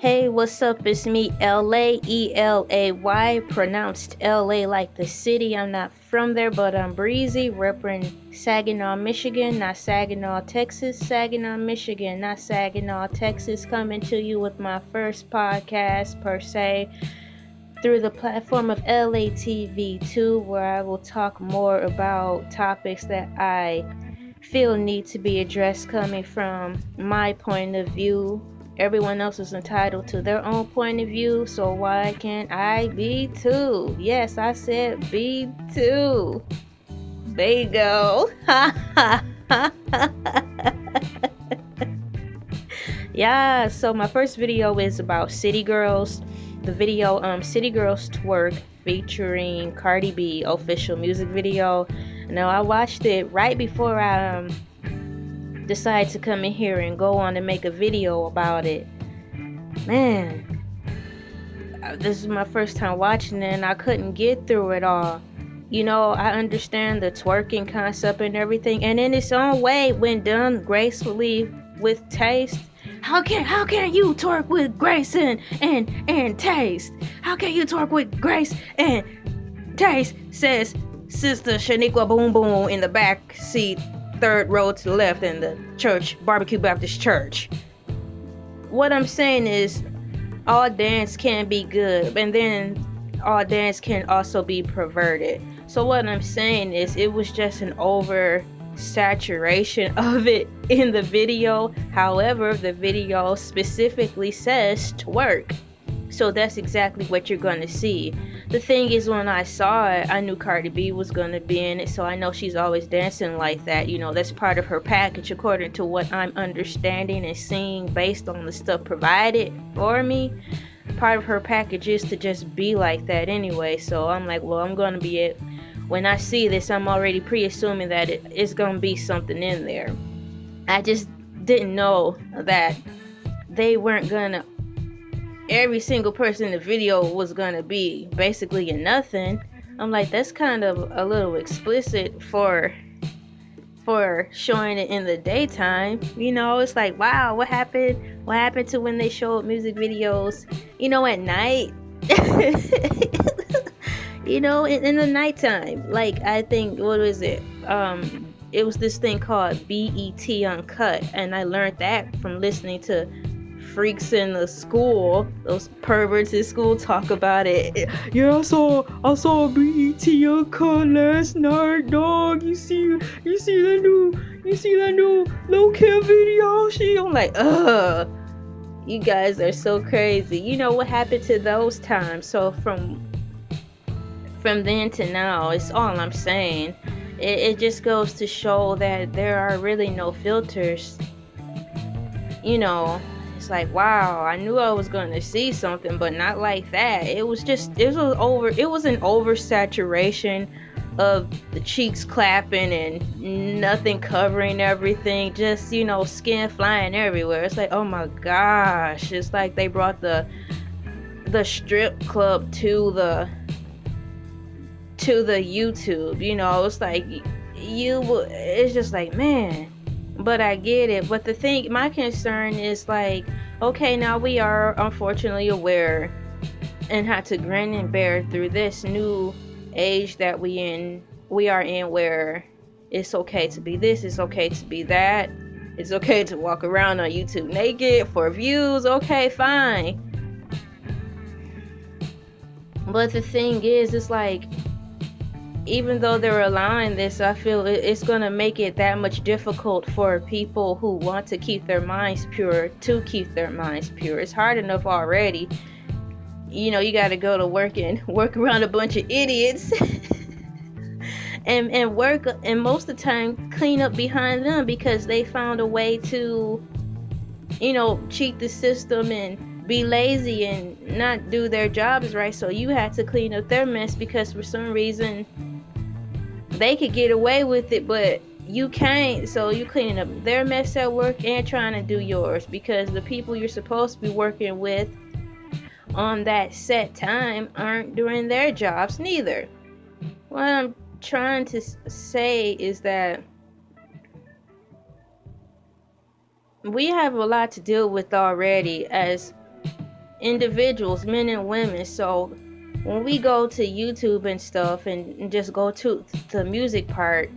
Hey, what's up? It's me, LA, ELAY, pronounced LA like the city. I'm not from there, but I'm breezy, repping Saginaw, Michigan, not Saginaw, Texas. Saginaw, Michigan, not Saginaw, Texas. Coming to you with my first podcast, per se, through the platform of ELAY TV 2, where I will talk more about topics that I feel need to be addressed coming from my point of view. Everyone else is entitled to their own point of view, so why can't I be too? Yes, I said be too. There you go. Yeah, so my first video is about City Girls. The video City Girls Twerk featuring Cardi B official music video. Now I watched it right before I decide to come in here and go on and make a video about it. Man, this is my first time watching it and I couldn't get through it all. You know, I understand the twerking concept and everything, and in its own way, when done gracefully with taste. How can you twerk with grace and taste? How can you twerk with grace and taste? Says Sister Shaniqua Boom Boom in the back seat, third row to the left in the church, Barbecue Baptist Church. What I'm saying is, all dance can be good, and then all dance can also be perverted. So what I'm saying is, it was just an over saturation of it in the video. However, the video specifically says twerk, so that's exactly what you're gonna see. The thing is, when I saw it, I knew Cardi B was gonna be in it, so I know she's always dancing like that. You know, that's part of her package, according to what I'm understanding and seeing based on the stuff provided for me. Part of her package is to just be like that anyway. So I'm like, well, I'm gonna be it. When I see this, I'm already pre-assuming that it's gonna be something in there. I just didn't know that they weren't gonna, every single person in the video was gonna be basically a nothing. I'm like, that's kind of a little explicit for showing it in the daytime. You know, it's like, wow, what happened to when they showed music videos, you know, at night? You know, in the nighttime. Like, I think, what was it? It was this thing called BET Uncut, and I learned that from listening to freaks in the school, those perverts in school, talk about it. Yeah, I saw BET Uncut last night, dog. You see that new low Kim video? I'm like, ugh, you guys are so crazy. You know what happened to those times? So from then to now, it's all I'm saying. It just goes to show that there are really no filters. You know, it's like, wow, I knew I was going to see something, but not like that. It was an oversaturation of the cheeks clapping and nothing covering everything, just, you know, skin flying everywhere. It's like, oh my gosh, it's like they brought the strip club to the YouTube. You know, it's like, it's just like, man. But I get it. But my concern is like, okay, now we are unfortunately aware and had to grin and bear through this new age that we are in, where it's okay to be this, it's okay to be that, it's okay to walk around on YouTube naked for views. Okay, fine. But the thing is, it's like, even though they're allowing this, I feel it's going to make it that much difficult for people who want to keep their minds pure to keep their minds pure. It's hard enough already. You know, you got to go to work and work around a bunch of idiots and work, and most of the time clean up behind them because they found a way to, you know, cheat the system and be lazy and not do their jobs right. So you had to clean up their mess because for some reason they could get away with it, but you can't. So you cleaning up their mess at work and trying to do yours, because the people you're supposed to be working with on that set time aren't doing their jobs neither. What I'm trying to say is that we have a lot to deal with already as individuals, men and women. So when we go to YouTube and stuff and just go to the music part,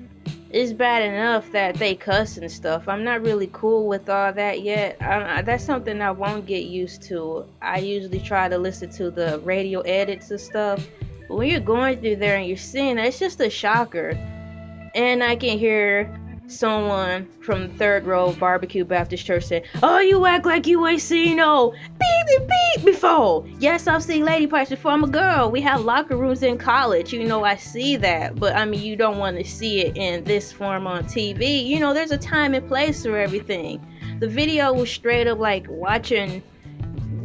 it's bad enough that they cuss and stuff. I'm not really cool with all that yet. That's something I won't get used to. I usually try to listen to the radio edits and stuff. But when you're going through there and you're seeing that, it's just a shocker. And I can hear someone from the Third Row Barbecue Baptist Church say, "Oh, you act like you ain't seen no beep beep beep before." Yes, I've seen lady parts before. I'm a girl. We have locker rooms in college. I see that. But I mean, you don't want to see it in this form on TV. There's a time and place for everything. The video was straight up like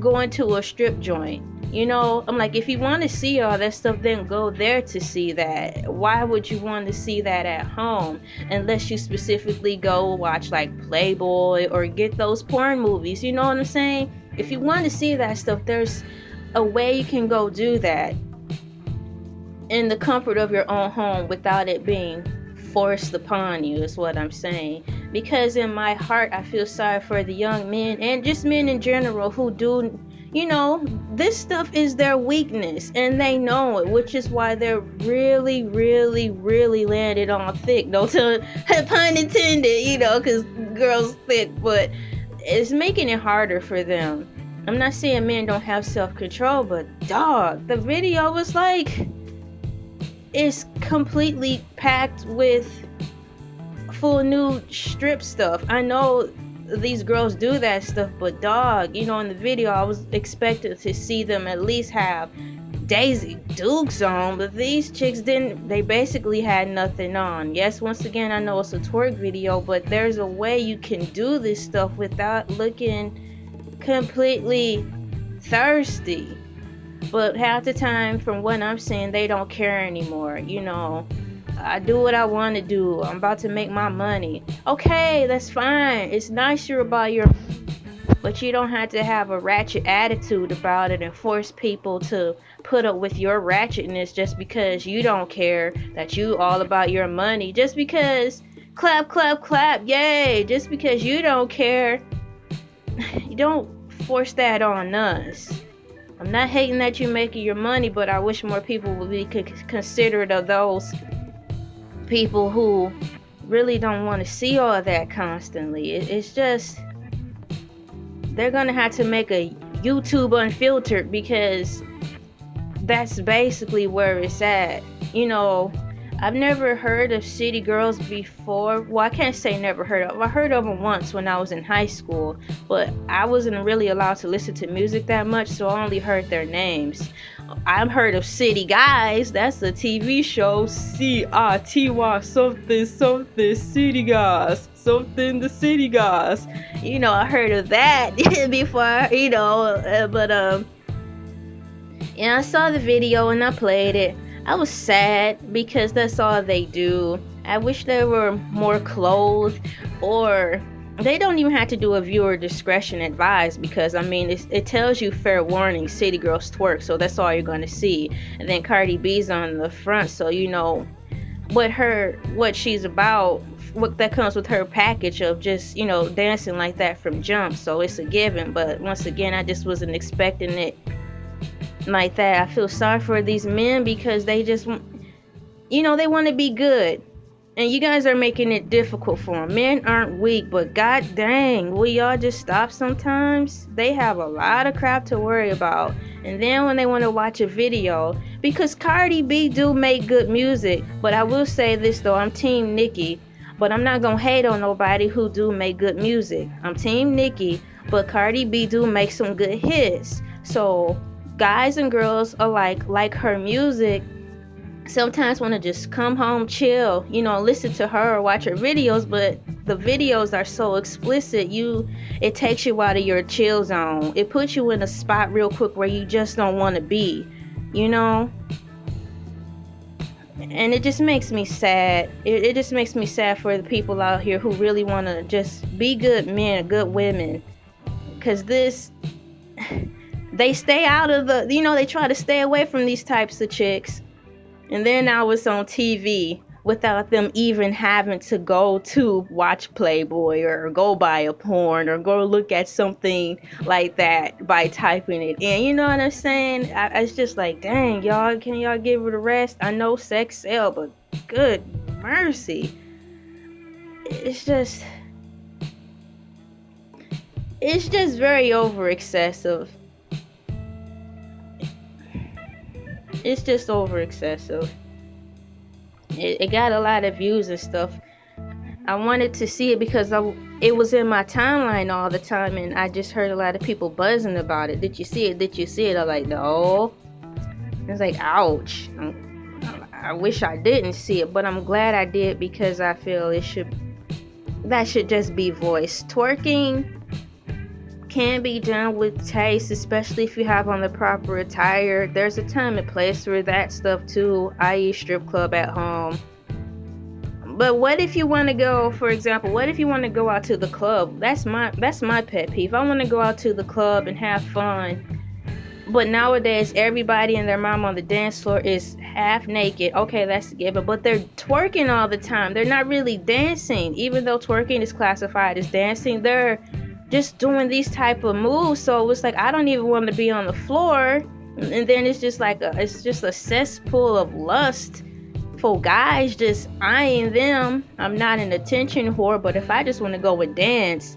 going to a strip joint. I'm like, if you want to see all that stuff, then go there to see that. Why would you want to see that at home? Unless you specifically go watch like Playboy or get those porn movies. You know what I'm saying? If you want to see that stuff, there's a way you can go do that in the comfort of your own home without it being forced upon you, is what I'm saying. Because in my heart, I feel sorry for the young men and just men in general who do, this stuff is their weakness and they know it, which is why they're really, really, really landed on thick. No pun intended, because girls thick, but it's making it harder for them. I'm not saying men don't have self-control, but dog, the video was like, it's completely packed with full nude strip stuff. I know these girls do that stuff, but dog, in the video I was expected to see them at least have Daisy Dukes on, but these chicks didn't. They basically had nothing on. Yes, once again, I know it's a twerk video, but there's a way you can do this stuff without looking completely thirsty. But half the time, from what I'm seeing, they don't care anymore. I do what I want to do. I'm about to make my money. Okay, that's fine. It's nice you're about your money, but you don't have to have a ratchet attitude about it and force people to put up with your ratchetness just because you don't care that you all about your money. Just because, clap, clap, clap, yay. Just because you don't care, you don't force that on us. I'm not hating that you're making your money, but I wish more people would be considerate of those people who really don't want to see all of that constantly. It's just, they're gonna have to make a YouTube Unfiltered, because that's basically where it's at. I've never heard of city girls before. Well, I can't say never heard of. I heard of them once when I was in high school, but I wasn't really allowed to listen to music that much, so I only heard their names. I've heard of City Guys. That's a TV show. CITY something something City Guys. Something the City Guys. I heard of that before, but I saw the video and I played it. I was sad because that's all they do. I wish they were more clothed, or they don't even have to do a viewer discretion advised, because it tells you fair warning, city girls twerk, so that's all you're going to see. And then Cardi B's on the front, so what she's about, what that comes with her package of just dancing like that from jump, so it's a given. But once again, I just wasn't expecting it like that. I feel sorry for these men because they just they want to be good, and you guys are making it difficult for them. Men aren't weak, but god dang, will y'all just stop sometimes? They have a lot of crap to worry about, and then when they want to watch a video, because Cardi B do make good music, but I will say this though, I'm team Nicki, but I'm not gonna hate on nobody who do make good music. I'm team Nicki, but Cardi B do make some good hits. So guys and girls alike like her music. Sometimes want to just come home, chill, listen to her or watch her videos, but the videos are so explicit, it takes you out of your chill zone. It puts you in a spot real quick where you just don't want to be, and it just makes me sad. It just makes me sad for the people out here who really want to just be good men, good women, because they stay out of they try to stay away from these types of chicks. And then now it's on TV. without them even having to go to watch Playboy or go buy a porn or go look at something like that by typing it in. You know what I'm saying? It's just like, dang, y'all, can y'all give it a rest? I know sex sell, but good mercy. It's just very over excessive. It's just over excessive. It got a lot of views and stuff. I wanted to see it because it was in my timeline all the time, and I just heard a lot of people buzzing about it. Did you see it? Did you see it? I'm like, no. It's like, ouch. I wish I didn't see it, but I'm glad I did because I feel that should just be voiced. Twerking can be done with taste, especially if you have on the proper attire. There's a time and place for that stuff too, i.e. strip club at home. But what if you want to go, for example, what if you want to go out to the club? That's my pet peeve. I want to go out to the club and have fun. But nowadays, everybody and their mom on the dance floor is half naked. Okay, that's a given. But they're twerking all the time. They're not really dancing. Even though twerking is classified as dancing, they're just doing these type of moves. So it's like, I don't even want to be on the floor. And then it's just like it's just a cesspool of lust for guys just eyeing them. I'm not an attention whore, but if I just want to go and dance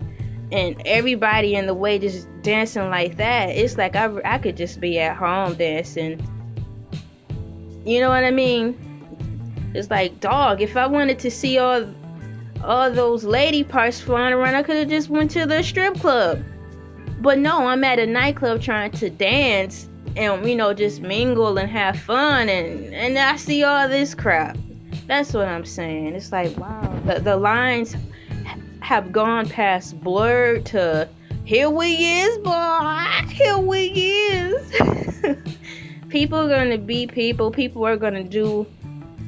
and everybody in the way just dancing like that, it's like I could just be at home dancing. You know what I mean? It's like, dog, if I wanted to see all those lady parts flying around, I could have just went to the strip club. But no, I'm at a nightclub trying to dance and, you know, just mingle and have fun, and I see all this crap. That's what I'm saying. It's like, wow, the lines have gone past blurred to here we is, boy, here we is. People are gonna be people. People are gonna do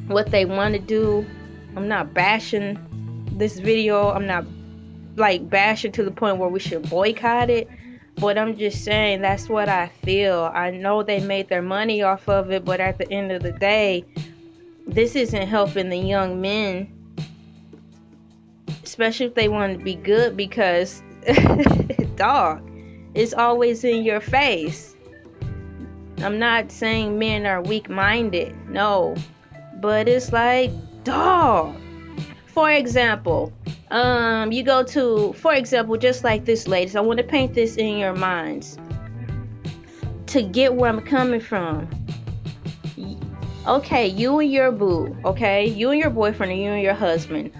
what they want to do. I'm not bashing this video. I'm not like bashing to the point where we should boycott it, but I'm just saying that's what I feel. I know they made their money off of it, but at the end of the day, this isn't helping the young men, especially if they want to be good, because dog, it's always in your face. I'm not saying men are weak-minded, no, but it's like, dog. For example, you go to, for example, just like this, ladies, I want to paint this in your minds to get where I'm coming from. Okay, you and your boo, okay, you and your boyfriend or you and your husband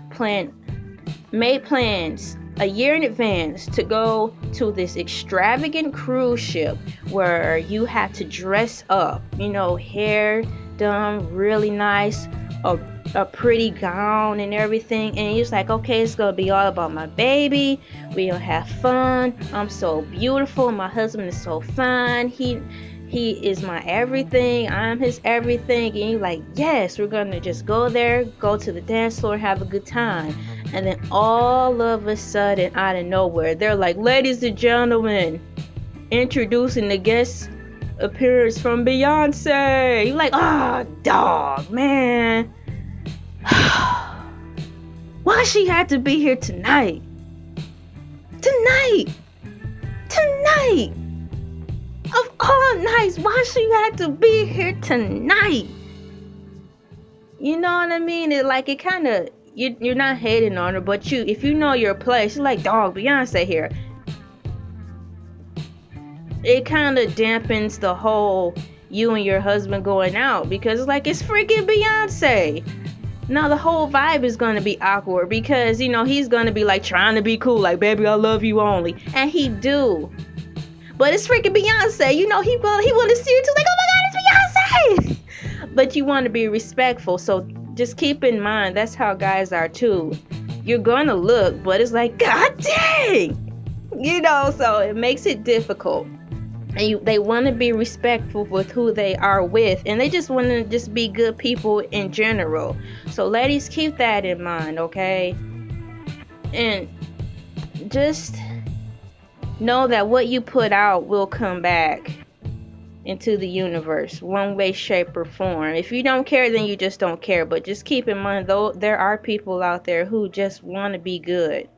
made plans a year in advance to go to this extravagant cruise ship where you have to dress up, you know, hair done really nice, a pretty gown and everything, and it's like, okay, it's gonna be all about my baby, we'll have fun, I'm so beautiful, my husband is so fine, he is my everything, I'm his everything, and you're like, yes, we're gonna just go there, go to the dance floor, have a good time. And then all of a sudden, out of nowhere, they're like, ladies and gentlemen, introducing the guest appearance from Beyonce. You're like, oh, dog, man. Why she had to be here tonight? Tonight. Of all nights, why she had to be here tonight? You know what I mean? It kind of, you're not hating on her, but if you know your place, you're like, dog, Beyonce here. It kind of dampens the whole you and your husband going out, because it's like, it's freaking Beyonce. Now the whole vibe is going to be awkward because, you know, he's going to be like trying to be cool, like, baby, I love you only. And he do. But it's freaking Beyonce. You know, he want to see you too, like, oh my God, it's Beyonce. But you want to be respectful. So just keep in mind, that's how guys are too. You're going to look, but it's like, God dang. You know, so it makes it difficult. And they want to be respectful with who they are with, and they just want to just be good people in general. So ladies, keep that in mind, okay? And just know that what you put out will come back. into the universe, one way, shape, or form. If you don't care, then you just don't care. But just keep in mind, though, there are people out there who just want to be good,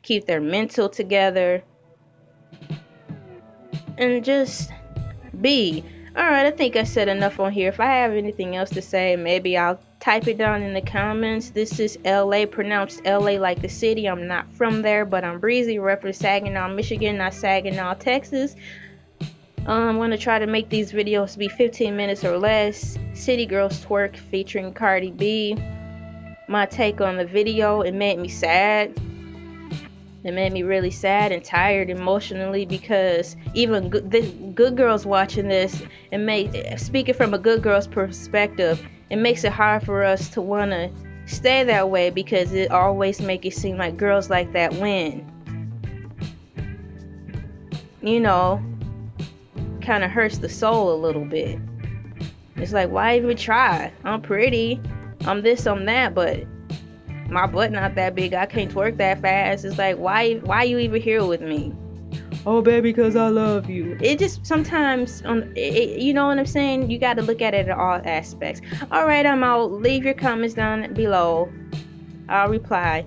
keep their mental together, and just be. Alright, I think I said enough on here. If I have anything else to say, maybe I'll type it down in the comments. This is LA, pronounced LA like the city. I'm not from there, but I'm Breezy, repping Saginaw, Michigan, not Saginaw, Texas. I'm going to try to make these videos be 15 minutes or less. City Girls Twerk featuring Cardi B. My take on the video, it made me sad. It made me really sad and tired emotionally, because even good girls watching this, speaking from a good girl's perspective, it makes it hard for us to want to stay that way, because it always makes it seem like girls like that win. You know, kind of hurts the soul a little bit. It's like, why even try? I'm pretty, I'm this, I'm that, but my butt not that big, I can't twerk that fast. It's like, why you even here with me? Oh baby, because I love you. It just sometimes, you know what I'm saying, you got to look at it in all aspects. Alright, I'm out. Leave your comments down below, I'll reply.